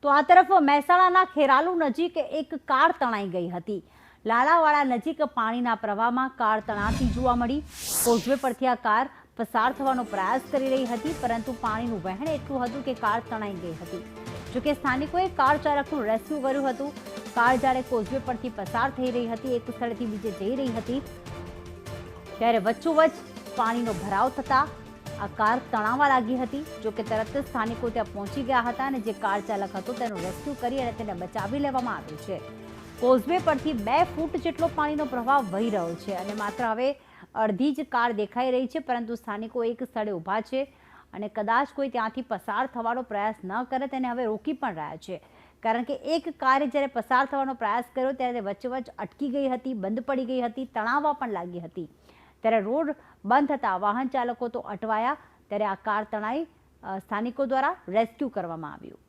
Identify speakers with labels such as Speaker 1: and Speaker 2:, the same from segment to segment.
Speaker 1: તો આ તરફ મહેસાણાના ખેરાલુ નજીક એક કાર તણાઈ ગઈ હતી। લાલાવાડા નજીક પાણીના પ્રવાહમાં કાર તણાતી જોવા મળી। કોઝવે પરથી આ કાર પસાર થવાનો પ્રયાસ કરી રહી હતી, પરંતુ પાણીનું વહેણ એટલું હતું કે કાર તણાઈ ગઈ હતી। જોકે સ્થાનિકોએ કાર ચાલકનું રેસ્ક્યુ કર્યું હતું। કાર જ્યારે કોઝવે પરથી પસાર થઈ રહી હતી, એક સ્થળેથી બીજે જઈ રહી હતી, ત્યારે વચ્ચોવચ્ચ પાણીનો ભરાવ થતા આ કાર તણાવા લાગી હતી। જોકે તરત જ સ્થાનિકો ત્યાં પહોંચી ગયા હતા અને જે કાર ચાલક હતો તેનું રેસ્ક્યુ કરી અને તેને બચાવી લેવામાં આવ્યું છે। કોઝવે પરથી 2 ફૂટ જેટલો પાણીનો પ્રવાહ વહી રહ્યો છે અને માત્ર હવે અડધી જ કાર દેખાઈ રહી છે, પરંતુ સ્થાનિકો એક સ્થળે ઊભા છે અને કદાચ કોઈ ત્યાંથી પસાર થવાનો પ્રયાસ ન કરે તેને હવે રોકી પણ રહ્યા છે, કારણ કે એક કારે જ્યારે પસાર થવાનો પ્રયાસ કર્યો ત્યારે વચ્ચોવચ્ચ અટકી ગઈ હતી, બંધ પડી ગઈ હતી, તણાવવા પણ લાગી હતી। ત્યારે રોડ બંધ થતા વાહન ચાલકો તો અટવાયા, ત્યારે આ કાર તણાઈ સ્થાનિકો દ્વારા રેસ્ક્યુ કરવામાં આવ્યું।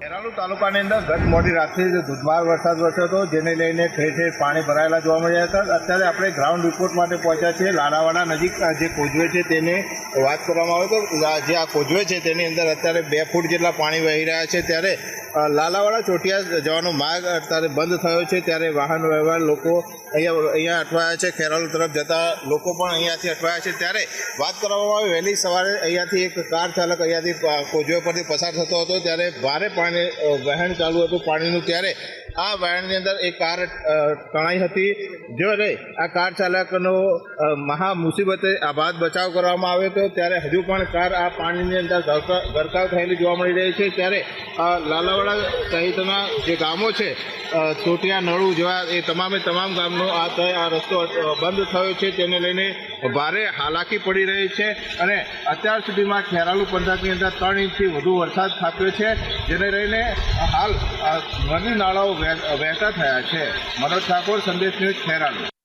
Speaker 2: ખેરાલુ તાલુકાની અંદર ગત મોડી રાતથી ધોધમાર વરસાદ વરસ્યો હતો, જેને લઈને ઠેર ઠેર પાણી ભરાયેલા જોવા મળ્યા હતા। અત્યારે આપણે ગ્રાઉન્ડ રિપોર્ટ માટે પહોંચ્યા છીએ। લાલાવાડા નજીક જે કોઝવે છે તેને વાત કરવામાં આવે તો જે આ કોઝવે છે તેની અંદર અત્યારે 2 ફૂટ જેટલા પાણી વહી રહ્યા છે। ત્યારે લાલાવાડા ચોટિયા જવાનો માર્ગ અત્યારે બંધ થયો છે, ત્યારે વાહન વ્યવહાર લોકો અહીંયા અટવાયા છે। ખેરાલુ તરફ જતા લોકો પણ અહીંયાથી અટવાયા છે। ત્યારે વાત કરવામાં આવે વહેલી સવારે અહીંયાથી એક કાર ચાલક અહીંયાથી કોઝવે પરથી પસાર થતો હતો, ત્યારે ભારે વહેણ ચાલુ હતું પાણીનું। ત્યારે આ વહેણની અંદર એક કાર તણાઈ હતી, જ્યારે આ કાર ચાલકનો મહા મુસીબતે આબાદ બચાવ કરવામાં આવ્યો હતો। ત્યારે હજુ પણ કાર આ પાણીની અંદર ગરકાવ થયેલી જોવા મળી રહી છે। ત્યારે લાલાવાડા સહિતના જે ગામો છે, ચોટિયા નળુ જેવા એ તમામ ગામનો આ રસ્તો બંધ થયો છે, તેને લઈને ભારે હાલાકી પડી રહી છે। અને અત્યાર સુધીમાં ખેરાલુ પંથકની અંદર 3 ઇંચથી વધુ વરસાદ ખાબક્યો છે, જેને લઈને હાલ નદી નાળાઓ વહેતા થયા છે। મનોજ ઠાકોર, સંદેશ ન્યૂઝ, ખેરાલુ।